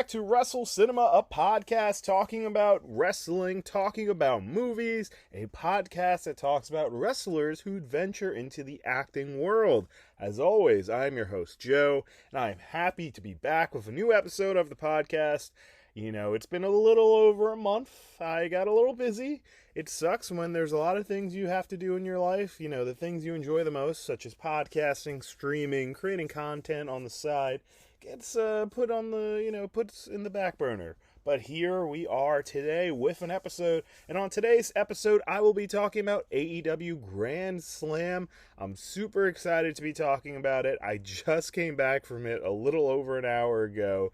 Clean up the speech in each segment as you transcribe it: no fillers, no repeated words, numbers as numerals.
back to WrestleCinema, a podcast talking about wrestling, talking about movies, a podcast that talks about wrestlers who venture into the acting world. As always, I'm your host, Joe, and I'm happy to be back with a new episode of the podcast. You know, it's been a little over a month. I got a little busy. It sucks when there's a lot of things you have to do in your life, you know, the things you enjoy the most, such as podcasting, streaming, creating content on the side, gets put in the back burner. But here we are today with an episode, and on today's episode, I will be talking about AEW Grand Slam. I'm super excited to be talking about it. I just came back from it a little over an hour ago,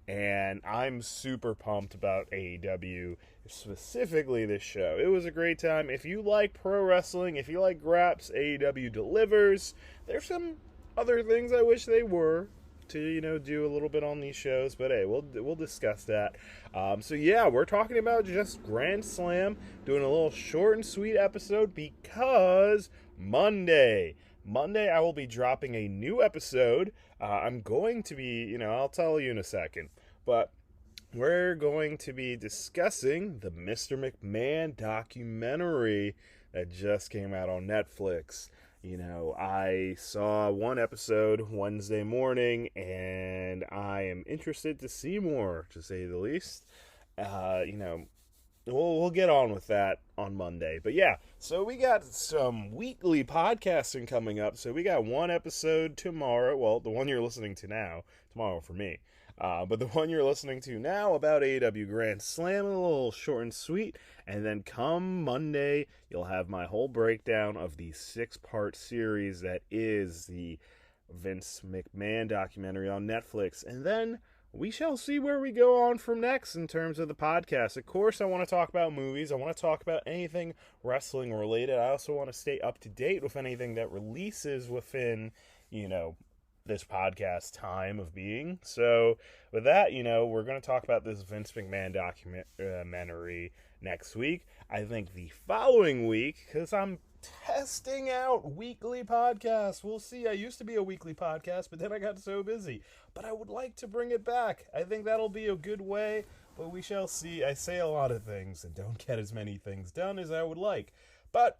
and I'm super pumped about AEW, specifically this show. It was a great time. If you like pro wrestling, if you like graps, AEW delivers. There's some other things I wish they were to, do a little bit on these shows, but hey, we'll discuss that. So yeah, we're talking about just Grand Slam, doing a little short and sweet episode because Monday I will be dropping a new episode. I'm going to be, I'll tell you in a second, but we're going to be discussing the Mr. McMahon documentary that just came out on Netflix. I saw one episode Wednesday morning, and I am interested to see more, to say the least. We'll get on with that on Monday. But yeah, so we got some weekly podcasting coming up. So we got one episode tomorrow. Well, the one you're listening to now, tomorrow for me. But the one you're listening to now about AEW Grand Slam, a little short and sweet. And then come Monday, you'll have my whole breakdown of the 6-part series that is the Vince McMahon documentary on Netflix. And then we shall see where we go on from next in terms of the podcast. Of course, I want to talk about movies. I want to talk about anything wrestling related. I also want to stay up to date with anything that releases within, this podcast time of being. So with that, we're going to talk about this Vince McMahon documentary next week. I think the following week, because I'm testing out weekly podcasts. We'll see. I used to be a weekly podcast, but then I got so busy. But I would like to bring it back. I think that'll be a good way, but we shall see. I say a lot of things and don't get as many things done as I would like. But,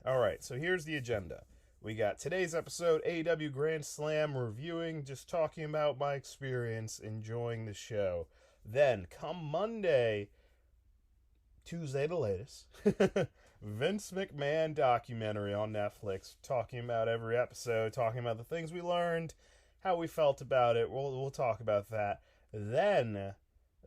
alright, so here's the agenda. We got today's episode, AEW Grand Slam, reviewing, just talking about my experience, enjoying the show. Then, come Monday, Tuesday the latest, Vince McMahon documentary on Netflix, talking about every episode, talking about the things we learned, how we felt about it. We'll talk about that. Then,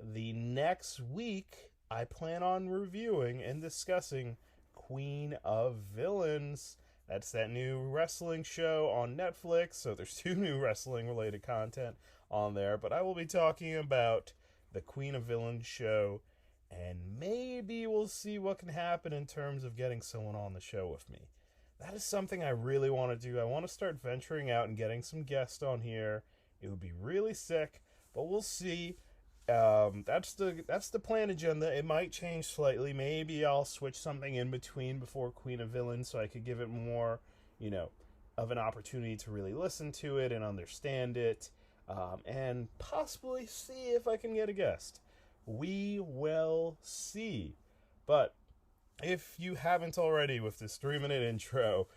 the next week, I plan on reviewing and discussing Queen of Villains. That's that new wrestling show on Netflix. So there's 2 new wrestling related content on there. But I will be talking about the Queen of Villains show. And maybe we'll see what can happen in terms of getting someone on the show with me. That is something I really want to do. I want to start venturing out and getting some guests on here. It would be really sick. But we'll see. That's the plan agenda. It might change slightly. Maybe I'll switch something in between before Queen of Villains so I could give it more, of an opportunity to really listen to it and understand it, and possibly see if I can get a guest. We will see. But if you haven't already with this 3-minute intro,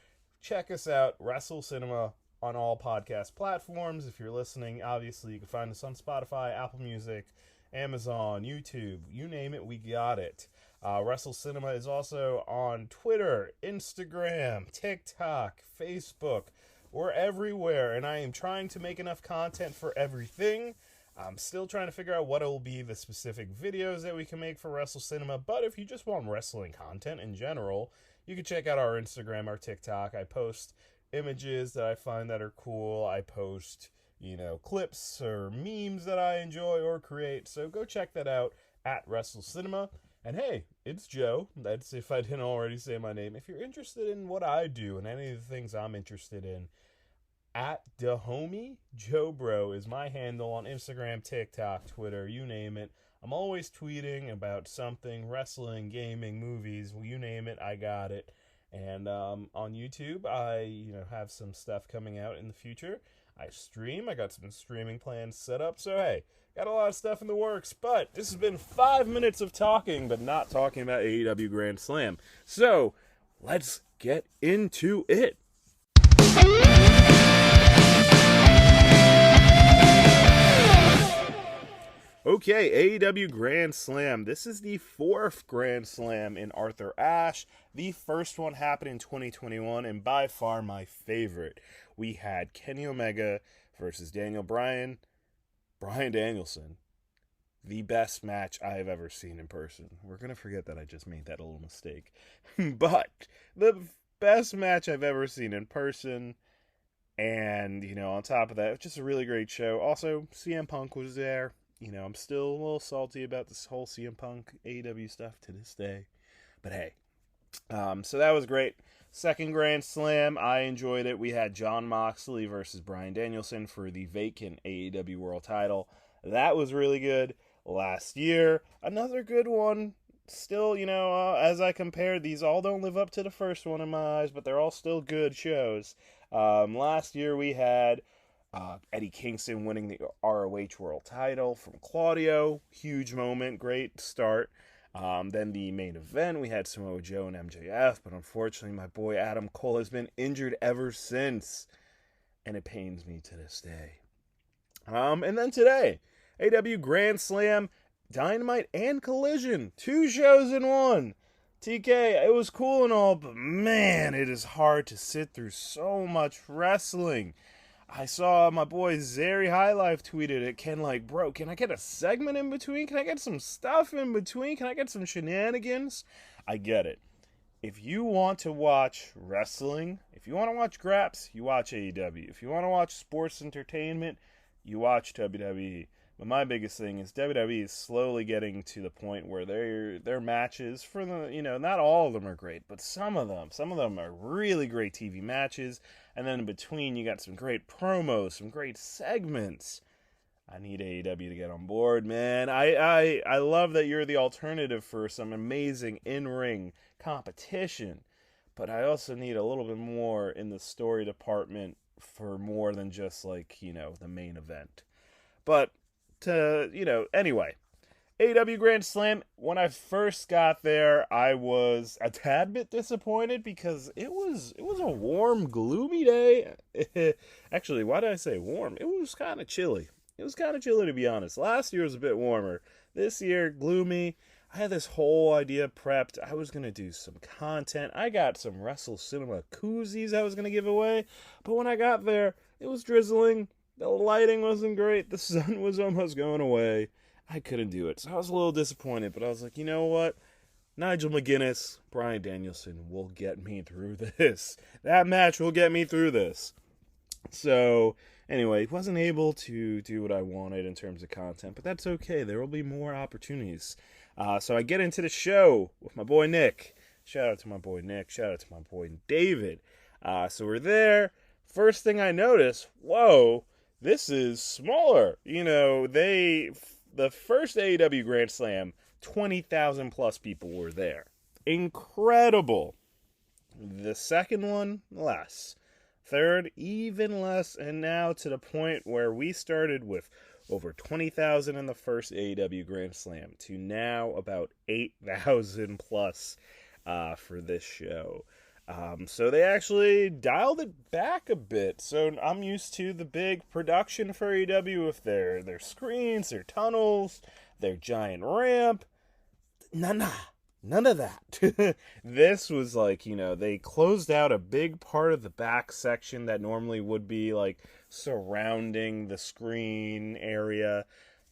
check us out, WrestleCinema, on all podcast platforms. If you're listening, obviously you can find us on Spotify, Apple Music, Amazon, YouTube, you name it, we got it. WrestleCinema is also on Twitter, Instagram, TikTok, Facebook. We're everywhere, and I am trying to make enough content for everything. I'm still trying to figure out what will be the specific videos that we can make for WrestleCinema, but if you just want wrestling content in general, you can check out our Instagram, our TikTok. I post images that I find that are cool. I post, clips or memes that I enjoy or create. So go check that out at WrestleCinema. And hey, it's Joe. That's if I didn't already say my name. If you're interested in what I do and any of the things I'm interested in, at Dahomey Joe Bro is my handle on Instagram, TikTok, Twitter, you name it. I'm always tweeting about something, wrestling, gaming, movies, you name it, I got it. And on YouTube, I have some stuff coming out in the future. I stream. I got some streaming plans set up. So hey, Got a lot of stuff in the works, but this has been 5 minutes of talking, but not talking about AEW Grand Slam. So, let's get into it. Okay, AEW Grand Slam. This is the 4th Grand Slam in Arthur Ashe. The first one happened in 2021, and by far my favorite. We had Kenny Omega versus Brian Danielson. The best match I have ever seen in person. We're going to forget that I just made that a little mistake. But the best match I've ever seen in person. And, on top of that, just a really great show. Also, CM Punk was there. I'm still a little salty about this whole CM Punk AEW stuff to this day. But hey, so that was great. Second Grand Slam, I enjoyed it. We had Jon Moxley versus Bryan Danielson for the vacant AEW World title. That was really good. Last year, another good one. Still, as I compare, these all don't live up to the first one in my eyes, but they're all still good shows. Last year we had Eddie Kingston winning the ROH World title from Claudio. Huge moment, great start. Then the main event, we had Samoa Joe and MJF, but unfortunately my boy Adam Cole has been injured ever since, and it pains me to this day. And then today, AEW Grand Slam, Dynamite, and Collision. 2 shows in one. TK, it was cool and all, but man, it is hard to sit through so much wrestling. I saw my boy Zary Highlife tweeted it. Bro, can I get a segment in between? Can I get some stuff in between? Can I get some shenanigans? I get it. If you want to watch wrestling, if you want to watch graps, you watch AEW. If you want to watch sports entertainment, you watch WWE. But my biggest thing is WWE is slowly getting to the point where their matches, for the, not all of them are great, but some of them are really great TV matches. And then in between, you got some great promos, some great segments. I need AEW to get on board, man. I love that you're the alternative for some amazing in-ring competition. But I also need a little bit more in the story department for more than just, the main event. But, anyway. AEW Grand Slam, when I first got there, I was a tad bit disappointed because it was a warm, gloomy day. Actually, why did I say warm? It was kind of chilly. It was kind of chilly, to be honest. Last year was a bit warmer. This year, gloomy. I had this whole idea prepped. I was going to do some content. I got some WrestleCinema koozies I was going to give away. But when I got there, it was drizzling. The lighting wasn't great. The sun was almost going away. I couldn't do it. So I was a little disappointed. But I was like, you know what? Nigel McGuinness, Bryan Danielson will get me through this. That match will get me through this. So, anyway, wasn't able to do what I wanted in terms of content. But that's okay. There will be more opportunities. So I get into the show with my boy Nick. Shout out to my boy Nick. Shout out to my boy David. So we're there. First thing I notice, whoa, this is smaller. The first AEW Grand Slam, 20,000 plus people were there. Incredible. The second one, less. Third, even less. And now to the point where we started with over 20,000 in the first AEW Grand Slam to now about 8,000 plus for this show. So they actually dialed it back a bit. So I'm used to the big production for AEW with their screens, their tunnels, their giant ramp. None of that. This was they closed out a big part of the back section that normally would be surrounding the screen area.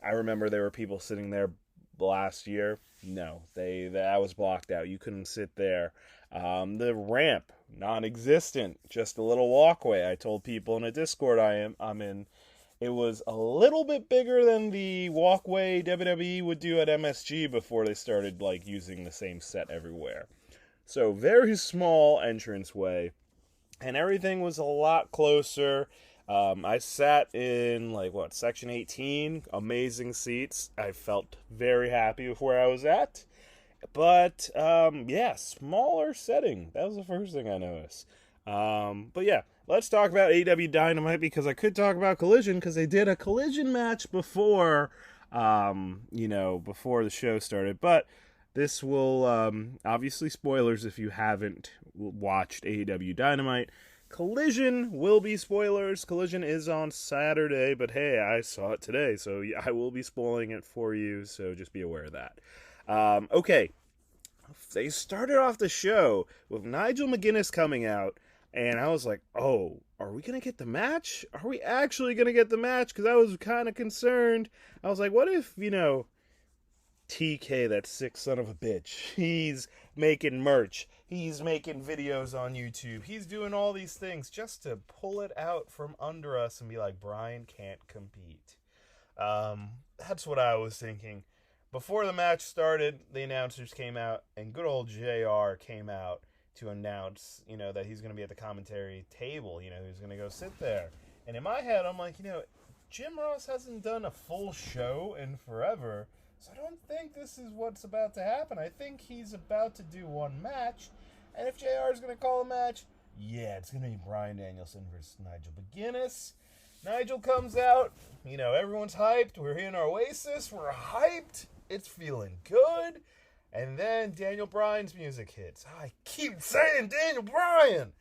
I remember there were people sitting there last year. No, that was blocked out. You couldn't sit there. The ramp, non-existent, just a little walkway. I told people in a Discord I'm in, it was a little bit bigger than the walkway WWE would do at MSG before they started using the same set everywhere. So very small entranceway, and everything was a lot closer. I sat in section 18, amazing seats. I felt very happy with where I was at. But, smaller setting. That was the first thing I noticed. But yeah, let's talk about AEW Dynamite because I could talk about Collision because they did a Collision match before before the show started. But this will, obviously spoilers if you haven't watched AEW Dynamite. Collision will be spoilers. Collision is on Saturday, but hey, I saw it today, so I will be spoiling it for you, so just be aware of that. Okay, they started off the show with Nigel McGuinness coming out, and I was like, oh, are we going to get the match? Are we actually going to get the match? Because I was kind of concerned. I was like, what if, TK, that sick son of a bitch, he's making merch, he's making videos on YouTube, he's doing all these things just to pull it out from under us and be like, Brian can't compete. That's what I was thinking. Before the match started, the announcers came out, and good old JR came out to announce, that he's going to be at the commentary table, he's going to go sit there. And in my head, I'm like, Jim Ross hasn't done a full show in forever, so I don't think this is what's about to happen. I think he's about to do one match, and if JR is going to call a match, yeah, it's going to be Bryan Danielson versus Nigel McGuinness. Nigel comes out, everyone's hyped, we're in Oasis, we're hyped, it's feeling good, and then Daniel Bryan's music hits. I keep saying Daniel Bryan!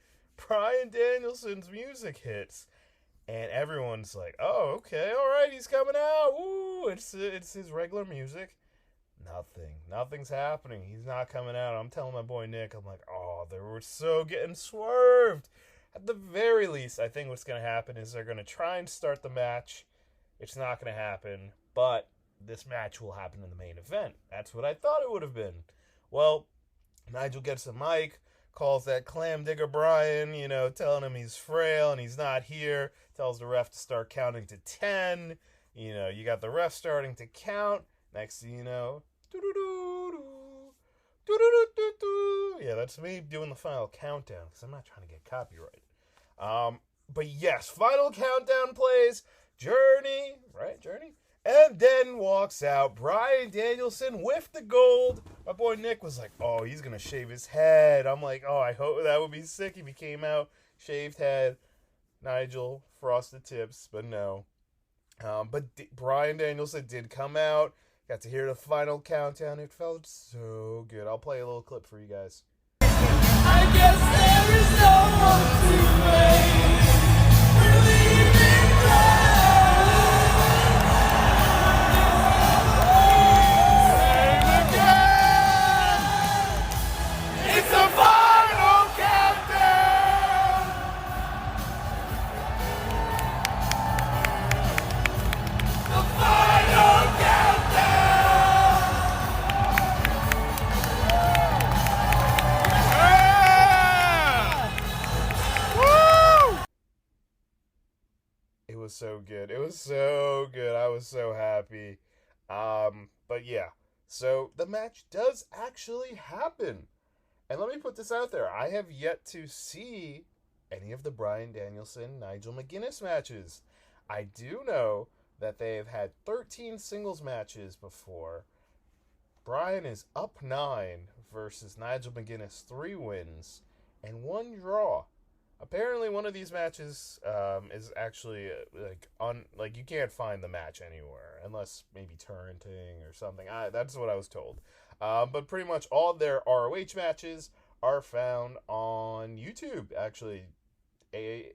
Bryan Danielson's music hits. And everyone's like, oh, okay, all right, he's coming out. Woo, it's his regular music. Nothing's happening. He's not coming out. I'm telling my boy Nick, I'm like, oh, they were so getting swerved. At the very least, I think what's going to happen is they're going to try and start the match. It's not going to happen, but this match will happen in the main event. That's what I thought it would have been. Well, Nigel gets the mic, calls that clam digger Brian, telling him he's frail and he's not here, tells the ref to start counting to 10, you got the ref starting to count, next thing you know, yeah, that's me doing the final countdown, because I'm not trying to get copyrighted. But yes, final countdown plays, Journey, and then walks out Bryan Danielson with the gold. My boy Nick was like, oh, he's going to shave his head. I'm like, oh, I hope that would be sick if he came out, shaved head, Nigel, frosted tips, but no. But Bryan Danielson did come out, got to hear the final countdown. It felt so good. I'll play a little clip for you guys. I guess there is no one to blame. Believe in God. So good. It was so good. I was so happy. But yeah. So the match does actually happen. And let me put this out there. I have yet to see any of the Bryan Danielson, Nigel McGuinness matches. I do know that they have had 13 singles matches before. Bryan is up 9 versus Nigel McGuinness, 3 wins and 1 draw. Apparently, one of these matches is actually you can't find the match anywhere unless maybe torrenting or something. That's what I was told. But pretty much all their ROH matches are found on YouTube. Actually,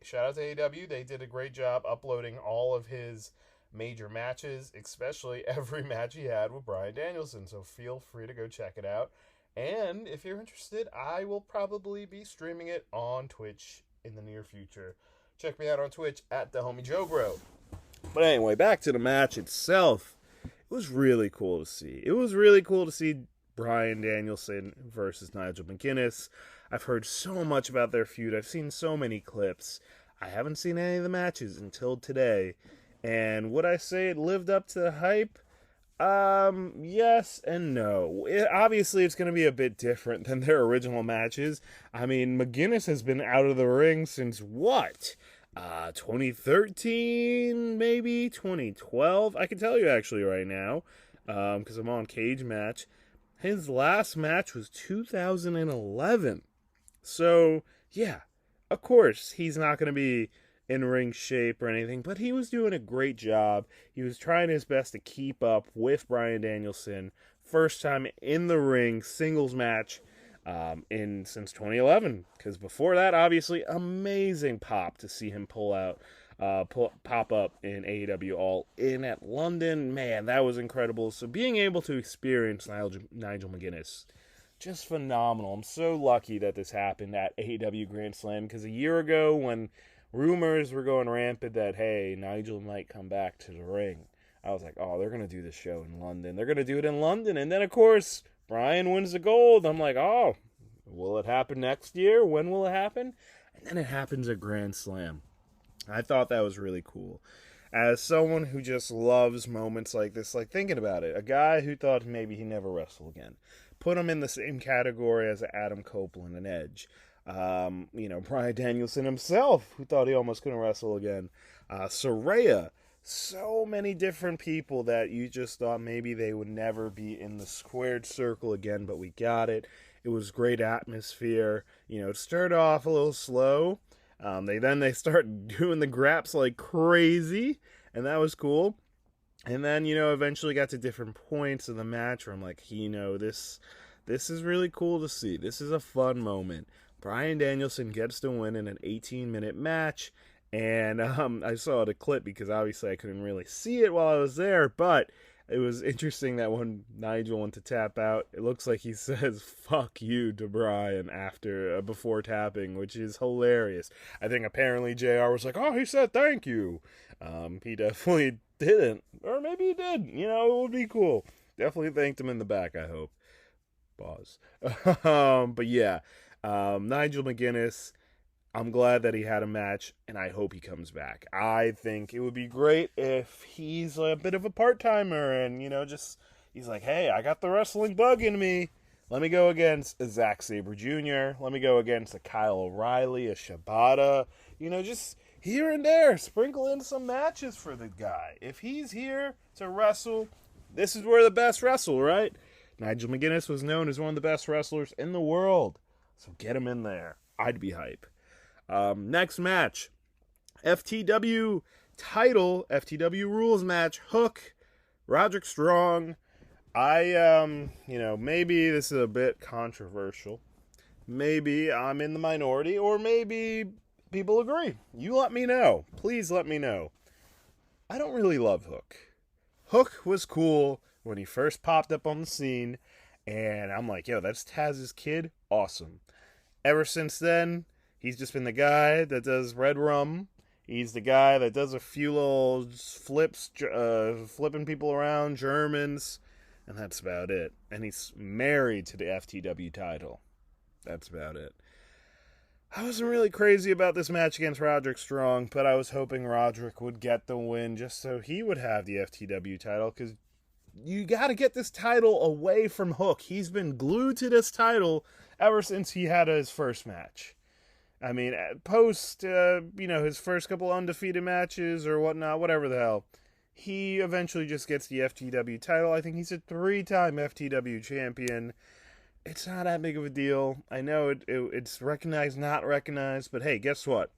shout out to AEW. They did a great job uploading all of his major matches, especially every match he had with Bryan Danielson. So feel free to go check it out. And if you're interested, I will probably be streaming it on Twitch in the near future. Check me out on Twitch at the homie Joe Bro. But anyway, back to the match itself. It was really cool to see. It was really cool to see Bryan Danielson versus Nigel McGuinness. I've heard so much about their feud. I've seen so many clips. I haven't seen any of the matches until today. And would I say it lived up to the hype? Yes and no. Obviously, it's going to be a bit different than their original matches. I mean, McGuinness has been out of the ring since what? 2013, maybe? 2012? I can tell you actually right now, because I'm on Cage Match. His last match was 2011. So, yeah, of course, he's not going to be in-ring shape or anything, but he was doing a great job. He was trying his best to keep up with Bryan Danielson. First time in the ring, singles match in since 2011. Because before that, obviously, amazing pop to see him pop up in AEW All In at London. Man, that was incredible. So being able to experience Nigel McGuinness, just phenomenal. I'm so lucky that this happened at AEW Grand Slam, because a year ago when rumors were going rampant that, hey, Nigel might come back to the ring, I was like, oh, they're going to do this show in London. They're going to do it in London. And then, of course, Bryan wins the gold. I'm like, oh, will it happen next year? When will it happen? And then it happens at Grand Slam. I thought that was really cool. As someone who just loves moments like this, like thinking about it, a guy who thought maybe he'd never wrestle again, put him in the same category as Adam Copeland and Edge. Bryan Danielson himself, who thought he almost couldn't wrestle again. Saraya. So many different people that you just thought maybe they would never be in the squared circle again, but we got it. It was great atmosphere. It started off a little slow. They start doing the graps like crazy, and that was cool. And then, eventually got to different points of the match where I'm like, this is really cool to see. This is a fun moment. Bryan Danielson gets to win in an 18-minute match. And I saw the clip because obviously I couldn't really see it while I was there, but it was interesting that when Nigel went to tap out, it looks like he says "fuck you" to Bryan before tapping, which is hilarious. I think apparently JR was like, "Oh, he said thank you." He definitely didn't, or maybe he did. It would be cool. Definitely thanked him in the back, I hope. Pause. But yeah, Nigel McGuinness, I'm glad that he had a match, and I hope he comes back. I think it would be great if he's a bit of a part-timer and, he's like, hey, I got the wrestling bug in me. Let me go against a Zack Sabre Jr. Let me go against a Kyle O'Reilly, a Shibata. Just here and there, sprinkle in some matches for the guy. If he's here to wrestle, this is where the best wrestle, right? Nigel McGuinness was known as one of the best wrestlers in the world. So get him in there. I'd be hype. Next match, FTW title, FTW rules match, Hook, Roderick Strong. Maybe this is a bit controversial. Maybe I'm in the minority, or maybe people agree. You let me know. Please let me know. I don't really love Hook. Hook was cool when he first popped up on the scene, and I'm like, yo, that's Taz's kid? Awesome. Ever since then, he's just been the guy that does Red Rum. He's the guy that does a few little flips, flipping people around, Germans, and that's about it. And he's married to the FTW title. That's about it. I wasn't really crazy about this match against Roderick Strong, but I was hoping Roderick would get the win just so he would have the FTW title, because you got to get this title away from Hook. He's been glued to this title ever since he had his first match. I mean, post, his first couple undefeated matches or whatnot, whatever the hell, he eventually just gets the FTW title. I think he's a 3-time FTW champion. It's not that big of a deal. I know it's recognized, not recognized, but hey, guess what?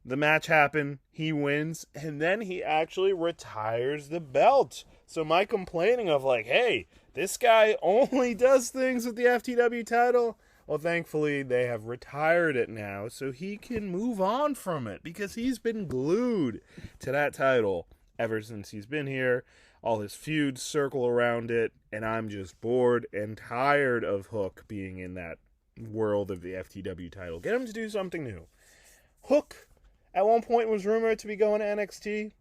The match happened, he wins, and then he actually retires the belt. So my complaining of like, hey, this guy only does things with the FTW title, well, thankfully, they have retired it now, so he can move on from it, because he's been glued to that title ever since he's been here. All his feuds circle around it, and I'm just bored and tired of Hook being in that world of the FTW title. Get him to do something new. Hook, at one point, was rumored to be going to NXT.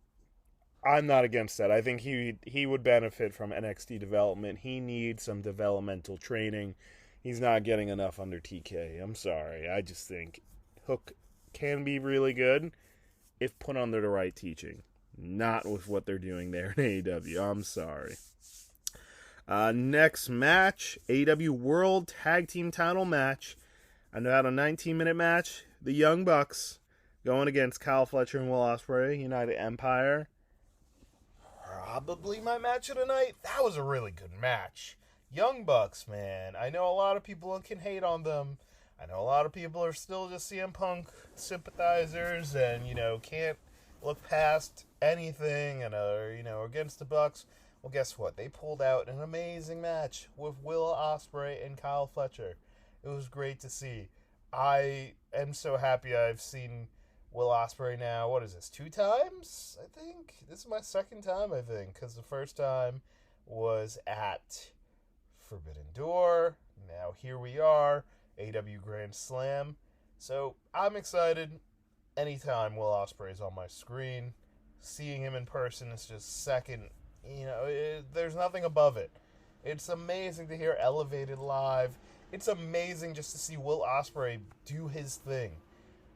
I'm not against that. I think he would benefit from NXT development. He needs some developmental training. He's not getting enough under TK. I'm sorry. I just think Hook can be really good if put under the right teaching. Not with what they're doing there in AEW. I'm sorry. Next match, AEW World Tag Team Title match. About a 19-minute match. The Young Bucks going against Kyle Fletcher and Will Ospreay, United Empire. Probably my match of the night. That was a really good match. Young Bucks, man. I know a lot of people can hate on them, I know a lot of people are still just CM Punk sympathizers and, can't look past anything and are, against the Bucks. Well, guess what? They pulled out an amazing match with Will Ospreay and Kyle Fletcher. It was great to see. I am so happy I've seen Will Ospreay now. What is this? 2 times, I think? This is my second time, I think, because the first time was at Forbidden Door. Now here we are, AEW Grand Slam. So I'm excited anytime Will Ospreay is on my screen. Seeing him in person is just second. There's nothing above it. It's amazing to hear Elevated live. It's amazing just to see Will Ospreay do his thing.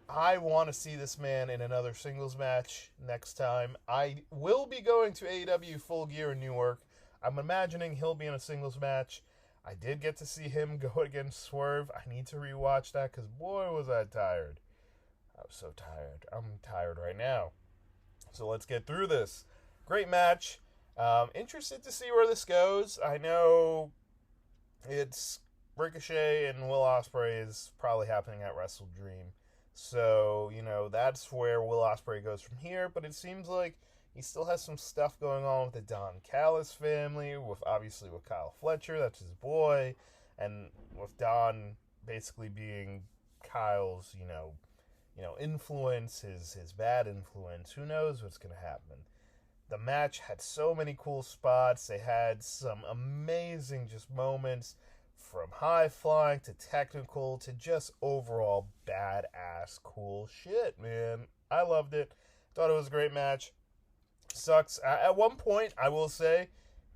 I want to see this man in another singles match next time. I will be going to AEW Full Gear in Newark. I'm imagining he'll be in a singles match. I did get to see him go against Swerve. I need to rewatch that because, boy, was I tired. I was so tired. I'm tired right now. So let's get through this. Great match. Interested to see where this goes. I know it's Ricochet and Will Ospreay is probably happening at Wrestle Dream. So, that's where Will Ospreay goes from here. But it seems like he still has some stuff going on with the Don Callis family, with Kyle Fletcher, that's his boy, and with Don basically being Kyle's, influence, his bad influence. Who knows what's going to happen? The match had so many cool spots. They had some amazing just moments, from high flying to technical to just overall badass cool shit, man. I loved it. Thought it was a great match. Sucks. At one point, I will say,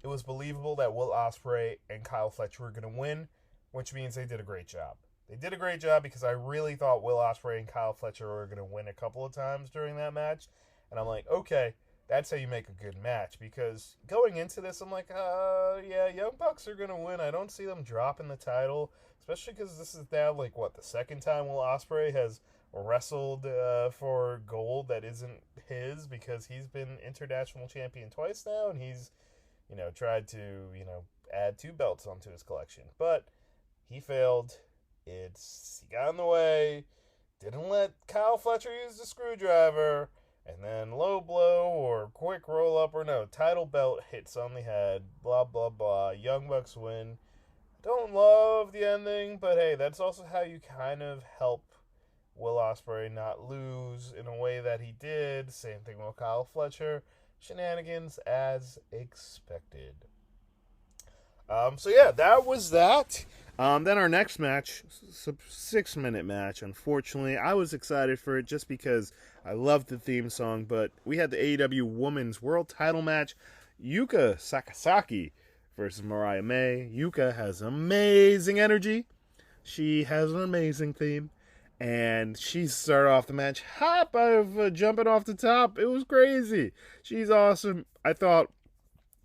it was believable that Will Ospreay and Kyle Fletcher were going to win, which means they did a great job. They did a great job because I really thought Will Ospreay and Kyle Fletcher were going to win a couple of times during that match. And I'm like, okay, that's how you make a good match. Because going into this, I'm like, yeah, Young Bucks are going to win. I don't see them dropping the title, especially because this is now, the second time Will Ospreay has wrestled for gold that isn't his, because he's been international champion twice now, and he's, tried to, add 2 belts onto his collection. But he failed. He got in the way, didn't let Kyle Fletcher use the screwdriver, and then low blow or quick roll up or title belt hits on the head, blah, blah, blah. Young Bucks win. Don't love the ending, but hey, that's also how you kind of help Will Ospreay not lose in a way that he did. Same thing with Kyle Fletcher. Shenanigans as expected. So yeah, that was that. Then our next match, 6-minute match. Unfortunately, I was excited for it just because I loved the theme song, but we had the AEW Women's World Title match. Yuka Sakazaki versus Mariah May. Yuka has amazing energy. She has an amazing theme. And she started off the match jumping off the top. It was crazy. She's awesome. I thought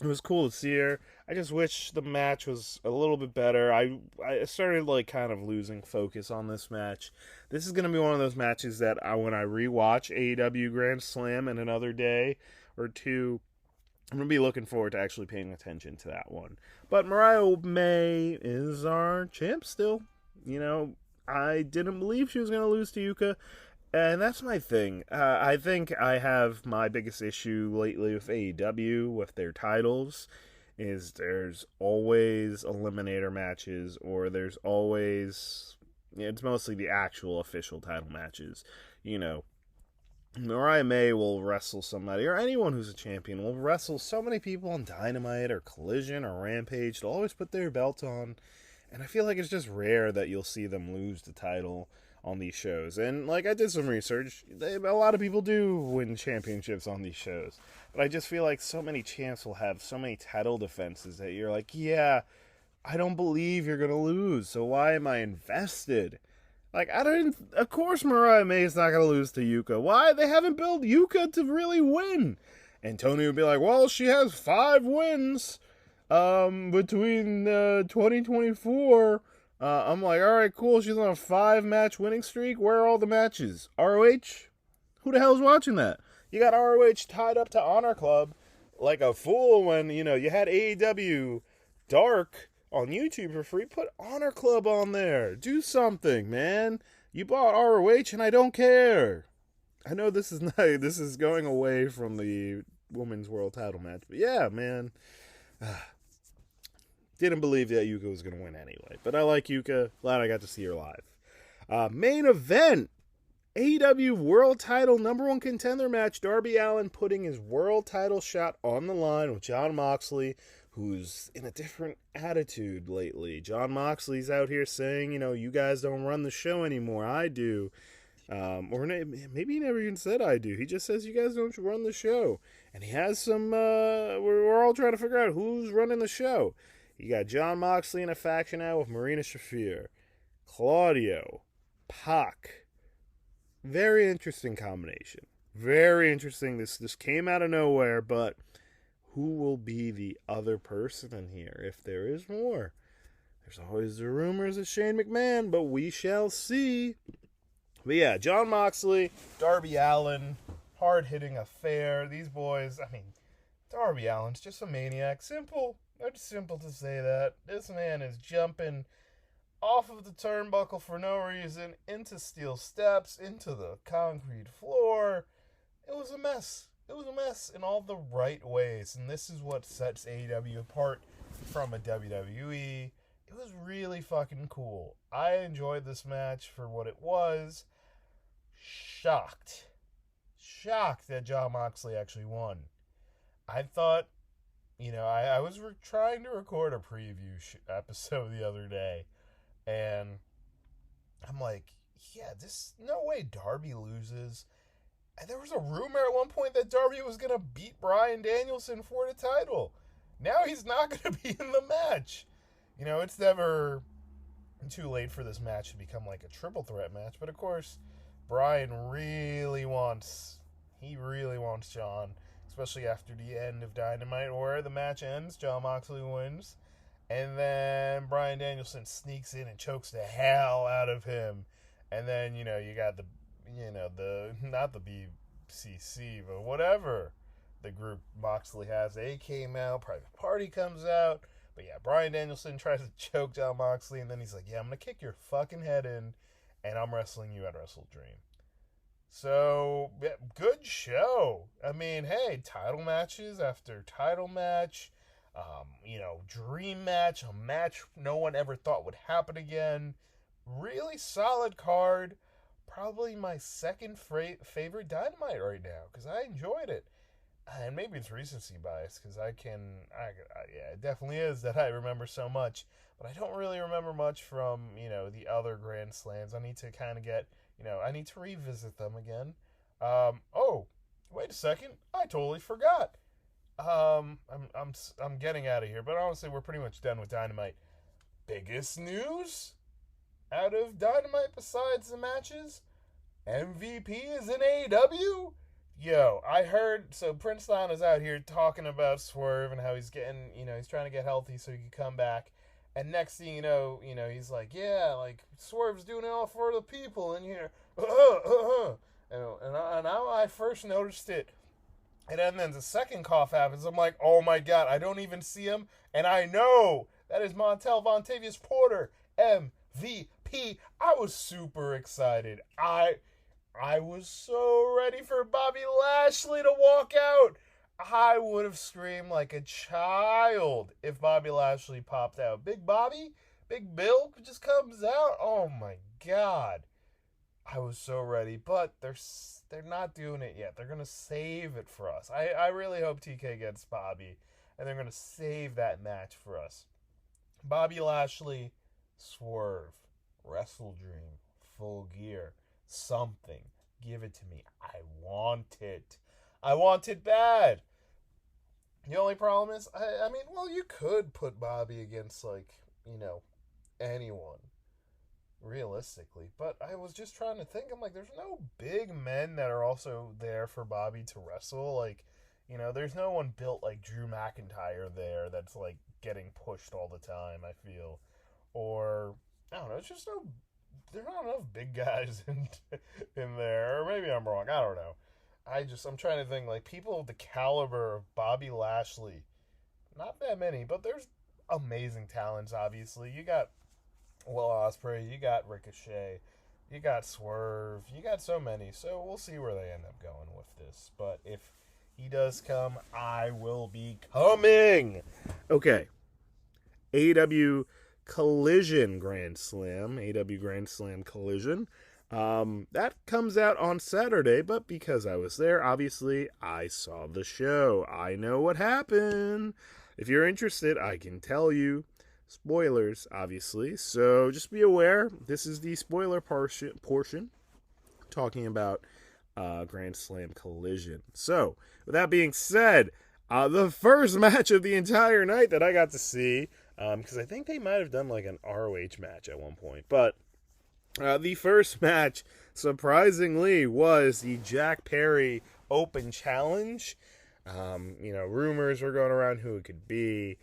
it was cool to see her. I just wish the match was a little bit better. I started kind of losing focus on this match. This is going to be one of those matches that when I rewatch AEW Grand Slam in another day or two, I'm going to be looking forward to actually paying attention to that one. But Mariah May is our champ still. I didn't believe she was going to lose to Yuka, and that's my thing. I think I have my biggest issue lately with AEW, with their titles, is there's always eliminator matches, or there's always, it's mostly the actual official title matches. Mariah May will wrestle somebody, or anyone who's a champion will wrestle so many people on Dynamite or Collision or Rampage. They'll always put their belt on. And I feel like it's just rare that you'll see them lose the title on these shows. And, I did some research. A lot of people do win championships on these shows. But I just feel like so many champs will have so many title defenses that you're like, yeah, I don't believe you're going to lose. So why am I invested? Of course Mariah May is not going to lose to Yuka. Why? They haven't built Yuka to really win. And Tony would be like, well, she has 5 wins. Between 2024, I'm like, alright, cool, she's on a 5-match winning streak. Where are all the matches? ROH? Who the hell's watching that? You got ROH tied up to Honor Club like a fool when, you had AEW Dark on YouTube for free, put Honor Club on there. Do something, man. You bought ROH and I don't care. I know this is not, this is going away from the women's world title match, but yeah, man. Didn't believe that Yuka was going to win anyway. But I like Yuka. Glad I got to see her live. Main event. AEW World Title #1 contender match. Darby Allin putting his world title shot on the line with Jon Moxley, who's in a different attitude lately. Jon Moxley's out here saying, you guys don't run the show anymore. I do. Or maybe he never even said I do. He just says you guys don't run the show. And he has some, we're all trying to figure out who's running the show. You got Jon Moxley in a faction now with Marina Shafir, Claudio, Pac. Very interesting combination. Very interesting. This came out of nowhere, but who will be the other person in here if there is more? There's always the rumors of Shane McMahon, but we shall see. But yeah, Jon Moxley, Darby Allin, hard-hitting affair. These boys, Darby Allin's just a maniac. Simple. It's simple to say that. This man is jumping off of the turnbuckle for no reason, into steel steps, into the concrete floor. It was a mess. It was a mess in all the right ways, and this is what sets AEW apart from a WWE. It was really fucking cool. I enjoyed this match for what it was. Shocked that Jon Moxley actually won. I thought, I was trying to record a preview episode the other day, and I'm like, yeah, no way Darby loses. And there was a rumor at one point that Darby was going to beat Bryan Danielson for the title. Now he's not going to be in the match. It's never too late for this match to become like a triple threat match. But of course, Bryan really wants Jon, especially after the end of Dynamite, where the match ends, Jon Moxley wins. And then Bryan Danielson sneaks in and chokes the hell out of him. And then, you got not the BCC, but whatever the group Moxley has. They came out, Private Party comes out. But yeah, Bryan Danielson tries to choke Jon Moxley, and then he's like, yeah, I'm going to kick your fucking head in, and I'm wrestling you at Wrestle Dream. So, yeah, good show. Hey, title matches after title match. Dream match, a match no one ever thought would happen again. Really solid card. Probably my second favorite Dynamite right now, because I enjoyed it. And maybe it's recency bias, because it definitely is that I remember so much. But I don't really remember much from, the other Grand Slams. I need to kind of get, I need to revisit them again. Wait a second. I totally forgot. I'm getting out of here, but honestly, we're pretty much done with Dynamite. Biggest news out of Dynamite besides the matches? MVP is in AEW? Yo, I heard, so Prince Nana is out here talking about Swerve and how he's getting, he's trying to get healthy so he can come back. And next thing you know, he's like, yeah, like, Swerve's doing it all for the people. And you're, and I first noticed it. And then the second cough happens. I'm like, oh my God, I don't even see him. And I know that is Montel Vontavious Porter, MVP. I was super excited. I was so ready for Bobby Lashley to walk out. I would have screamed like a child if Bobby Lashley popped out. Big Bobby, Big Bill just comes out. Oh my God. I was so ready, but they're not doing it yet. They're going to save it for us. I really hope TK gets Bobby, and they're going to save that match for us. Bobby Lashley, Swerve, Wrestle Dream, Full Gear, something. Give it to me. I want it. I want it bad. The only problem is, you could put Bobby against, anyone. Realistically, but I was just trying to think. I'm like, there's no big men that are also there for Bobby to wrestle. There's no one built like Drew McIntyre there that's like getting pushed all the time, I feel. Or I don't know, there's not enough big guys in there. Or maybe I'm wrong. I don't know. I'm trying to think, like, people of the caliber of Bobby Lashley. Not that many, but there's amazing talents, obviously. You got Will Ospreay, you got Ricochet, you got Swerve, you got so many. So we'll see where they end up going with this. But if he does come, I will be coming. Okay. AEW Collision Grand Slam. AEW Grand Slam Collision. That comes out on Saturday, but because I was there, obviously, I saw the show. I know what happened. If you're interested, I can tell you. Spoilers, obviously. So just be aware, this is the spoiler portion talking about Grand Slam Collision. So, with that being said, the first match of the entire night that I got to see, because I think they might have done like an ROH match at one point, but the first match, surprisingly, was the Jack Perry Open Challenge. Rumors were going around who it could be.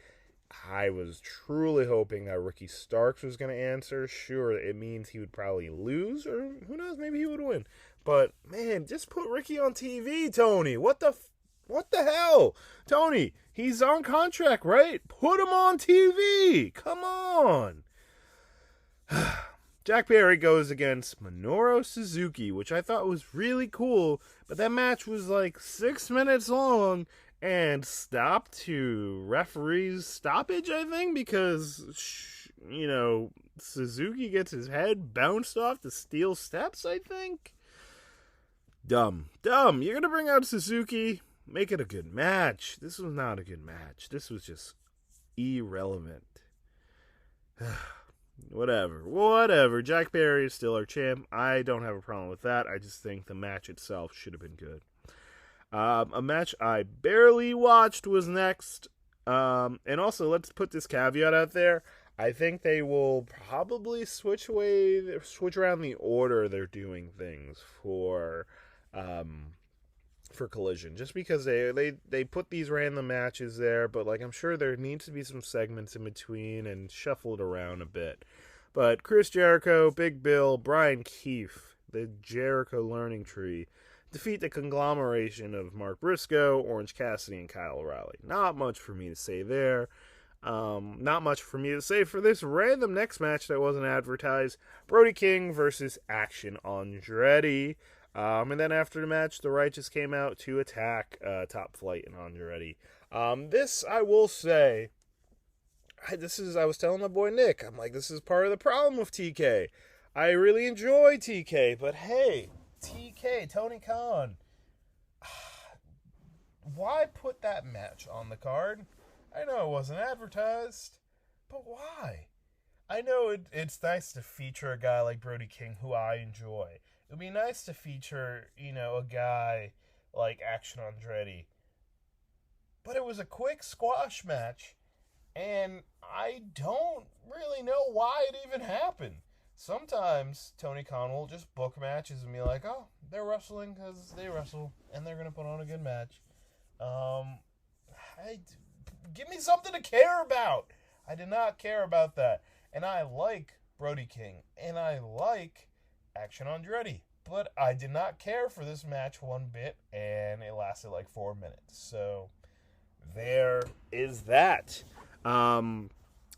I was truly hoping that Ricky Starks was going to answer. Sure, it means he would probably lose, or who knows, maybe he would win. But, man, just put Ricky on TV, Tony. What the hell? Tony, he's on contract, right? Put him on TV. Come on. Jack Perry goes against Minoru Suzuki, which I thought was really cool, but that match was like 6 minutes long and stopped to referee's stoppage, I think, because, Suzuki gets his head bounced off the steel steps, I think. Dumb. You're going to bring out Suzuki, make it a good match. This was not a good match. This was just irrelevant. Whatever. Jack Perry is still our champ. I don't have a problem with that. I just think the match itself should have been good. A match I barely watched was next. And also, let's put this caveat out there. I think they will probably switch around the order they're doing things for Collision, just because they put these random matches there, but I'm sure there needs to be some segments in between and shuffle it around a bit. But Chris Jericho, Big Bill, Brian Keefe, the Jericho Learning Tree, defeat the conglomeration of Mark Briscoe, Orange Cassidy, and Kyle O'Reilly. Not much for me to say there. Not much for me to say for this random next match that wasn't advertised. Brody King versus Action Andretti. And then after the match, the Righteous came out to attack Top Flight and Andretti. This, I will say, I was telling my boy Nick, I'm like, this is part of the problem with TK. I really enjoy TK, but hey, TK, Tony Khan, why put that match on the card? I know it wasn't advertised, but why? I know it's nice to feature a guy like Brody King, who I enjoy. It would be nice to feature, a guy like Action Andretti. But it was a quick squash match, and I don't really know why it even happened. Sometimes Tony Khan will just book matches and be like, oh, they're wrestling because they wrestle, and they're going to put on a good match. Give me something to care about. I did not care about that. And I like Brody King, and I like Action Andretti, but I did not care for this match one bit, and it lasted 4 minutes. So there is that.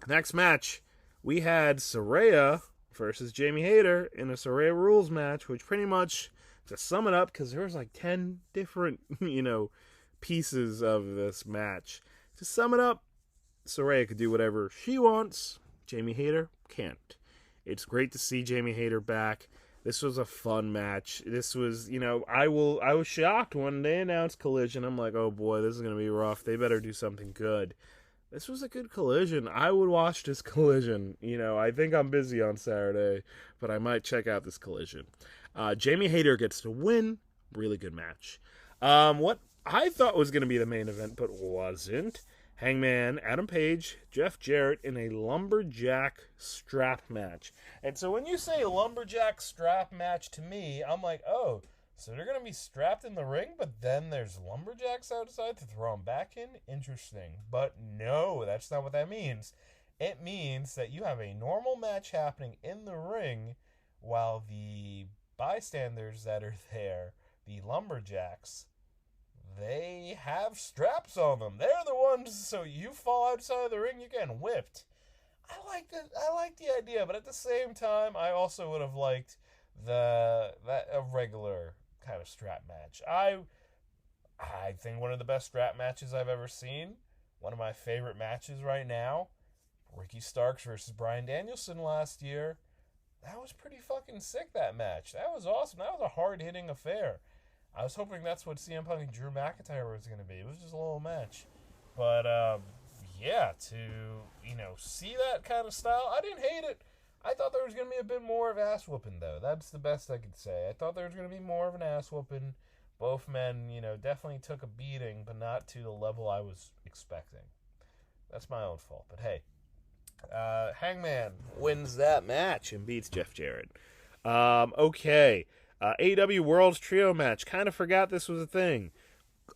Next match, we had Saraya versus Jamie Hayter in a Saraya Rules match, which pretty much, to sum it up, because there was 10 different, pieces of this match. To sum it up, Saraya could do whatever she wants. Jamie Hayter can't. It's great to see Jamie Hayter back. This was a fun match. This was, I was shocked when they announced Collision. I'm like, oh boy, this is going to be rough. They better do something good. This was a good Collision. I would watch this Collision. I think I'm busy on Saturday, but I might check out this Collision. Jamie Hayter gets to win. Really good match. What I thought was going to be the main event, but wasn't. Hangman, Adam Page, Jeff Jarrett in a lumberjack strap match. And so when you say lumberjack strap match to me, I'm like, oh, so they're going to be strapped in the ring, but then there's lumberjacks outside to throw them back in? Interesting. But no, that's not what that means. It means that you have a normal match happening in the ring while the bystanders that are there, the lumberjacks, they have straps on them. They're the ones, so you fall outside of the ring, you're getting whipped. I like the idea, but at the same time, I also would have liked a regular kind of strap match. I think one of the best strap matches I've ever seen. One of my favorite matches right now, Ricky Starks versus Bryan Danielson last year. That was pretty fucking sick, that match. That was awesome. That was a hard-hitting affair. I was hoping that's what CM Punk and Drew McIntyre was going to be. It was just a little match. But, yeah, to, see that kind of style, I didn't hate it. I thought there was going to be a bit more of ass-whooping, though. That's the best I could say. I thought there was going to be more of an ass-whooping. Both men, definitely took a beating, but not to the level I was expecting. That's my own fault. But, hey, Hangman wins that match and beats Jeff Jarrett. Okay. AEW World's Trio match. Kind of forgot this was a thing.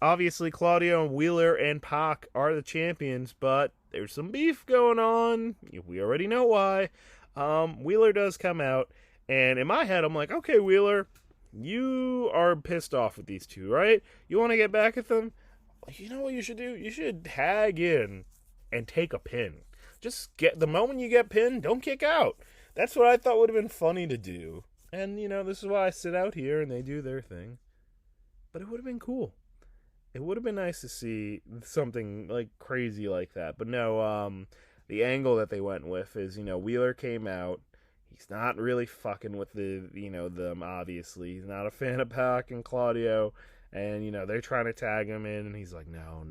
Obviously, Claudio and Wheeler and Pac are the champions, but there's some beef going on. We already know why. Wheeler does come out, and in my head, I'm like, okay, Wheeler, you are pissed off with these two, right? You want to get back at them? You know what you should do? You should tag in and take a pin. Just the moment you get pinned, don't kick out. That's what I thought would have been funny to do. And, this is why I sit out here and they do their thing. But it would have been cool. It would have been nice to see something like crazy like that. But no, the angle that they went with is, Wheeler came out. He's not really fucking with them, obviously. He's not a fan of Pac and Claudio. And, they're trying to tag him in. And he's like, no.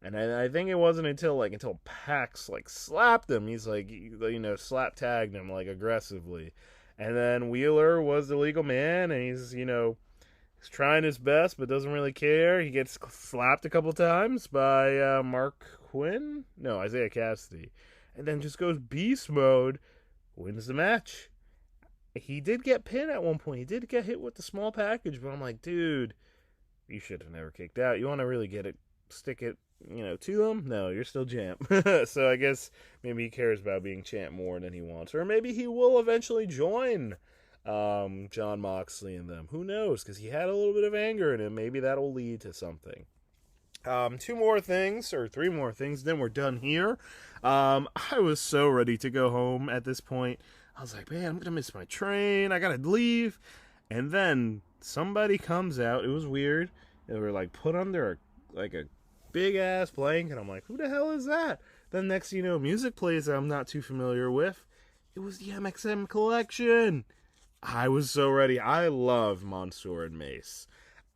And I think it wasn't until Pac, slapped him. He's like, slap tagged him, aggressively. And then Wheeler was the legal man, and he's trying his best, but doesn't really care. He gets slapped a couple times by Mark Quinn? No, Isaiah Cassidy. And then just goes beast mode, wins the match. He did get pinned at one point. He did get hit with the small package, but I'm like, dude, you should have never kicked out. You want to really stick it, to him? No, you're still champ. So I guess maybe he cares about being champ more than he wants. Or maybe he will eventually join Jon Moxley and them. Who knows? Because he had a little bit of anger in him. Maybe that'll lead to something. 2 more things, or 3 more things, then we're done here. I was so ready to go home at this point. I was like, man, I'm going to miss my train. I got to leave. And then somebody comes out. It was weird. They were put under a big-ass blanket. I'm like, who the hell is that? Then next thing you know, music plays that I'm not too familiar with. It was the MXM collection. I was so ready. I love Mansoor and Mace.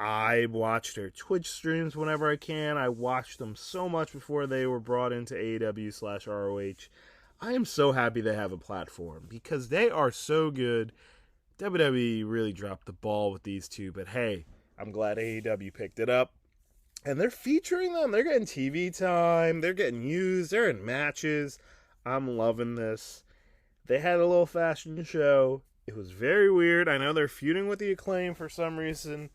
I watch their Twitch streams whenever I can. I watched them so much before they were brought into AEW/ROH. I am so happy they have a platform because they are so good. WWE really dropped the ball with these two, but hey, I'm glad AEW picked it up. And they're featuring them. They're getting TV time. They're getting used. They're in matches. I'm loving this. They had a little fashion show. It was very weird. I know they're feuding with the Acclaim for some reason.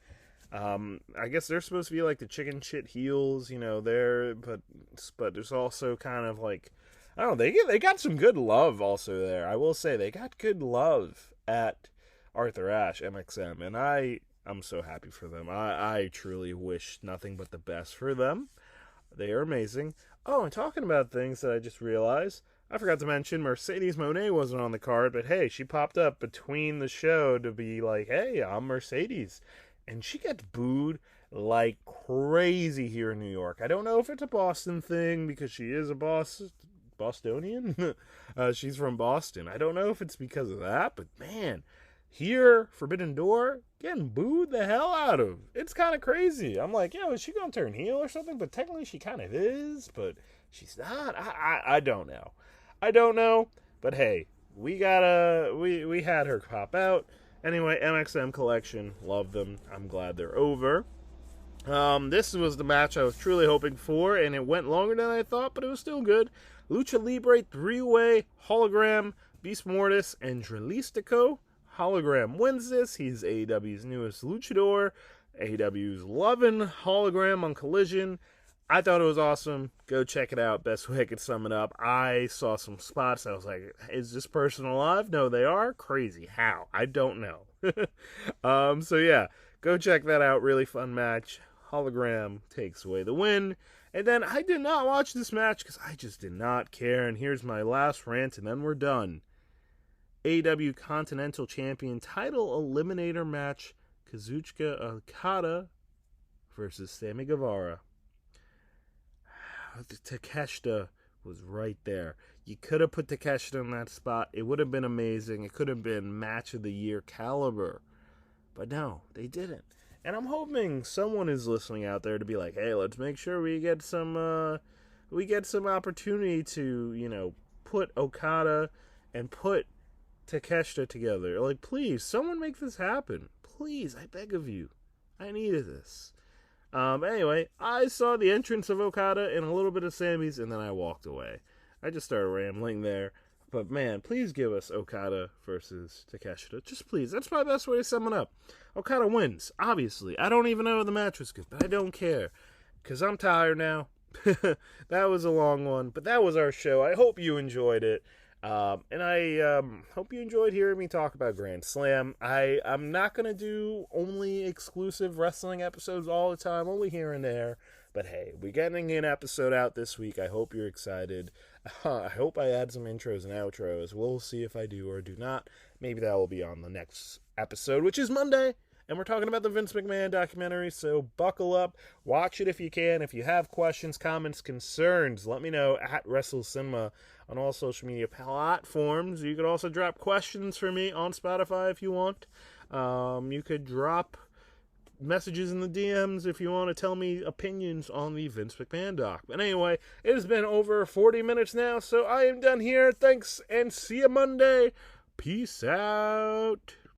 I guess they're supposed to be like the chicken shit heels, but there's also kind of I don't know, they got some good love also there. I will say they got good love at Arthur Ashe, MXM, and I'm so happy for them. I truly wish nothing but the best for them. They are amazing. Oh, and talking about things that I just realized, I forgot to mention Mercedes Moné wasn't on the card, but hey, she popped up between the show to be like, hey, I'm Mercedes. And she gets booed like crazy here in New York. I don't know if it's a Boston thing because she is a Bostonian. She's from Boston. I don't know if it's because of that, but man, here, Forbidden Door, getting booed the hell out of. It's kind of crazy. I'm like, is she going to turn heel or something? But technically she kind of is, but she's not. I don't know. I don't know, but hey, we had her pop out. Anyway, MXM collection, love them. I'm glad they're over. This was the match I was truly hoping for, and it went longer than I thought, but it was still good. Lucha Libre 3-way hologram, Beast Mortis, and Dralistico. Hologram wins this. He's AEW's newest luchador. AEW's loving hologram on Collision. I thought it was awesome. Go check it out. Best way I could sum it up. I saw some spots. I was like, is this person alive? No, they are. Crazy. How? I don't know. So yeah, go check that out. Really fun match. Hologram takes away the win. And then I did not watch this match because I just did not care. And here's my last rant, and then we're done. AEW Continental Champion title eliminator match. Kazuchika Okada versus Sammy Guevara. Takeshita was right there. You could have put Takeshita in that spot. It would have been amazing. It could have been match of the year caliber. But no, they didn't. And I'm hoping someone is listening out there to be like, hey, let's make sure we get some opportunity to, put Okada and put Takeshita together. Like, please, someone make this happen. Please, I beg of you. I needed this. Anyway, I saw the entrance of Okada and a little bit of Sammy's, and then I walked away. I just started rambling there. But man, please give us Okada versus Takeshita. Just please. That's my best way to sum it up. Okada wins, obviously. I don't even know if the match was good, but I don't care. Because I'm tired now. That was a long one, but that was our show. I hope you enjoyed it. And I hope you enjoyed hearing me talk about Grand Slam. I'm not going to do only exclusive wrestling episodes all the time, only here and there. But hey, we're getting an episode out this week. I hope you're excited. I hope I add some intros and outros. We'll see if I do or do not. Maybe that will be on the next episode, which is Monday. And we're talking about the Vince McMahon documentary, so buckle up. Watch it if you can. If you have questions, comments, concerns, let me know at WrestleCinema on all social media platforms. You could also drop questions for me on Spotify if you want. You could drop messages in the DMs if you want to tell me opinions on the Vince McMahon doc. But anyway, it has been over 40 minutes now, so I am done here. Thanks, and see you Monday. Peace out.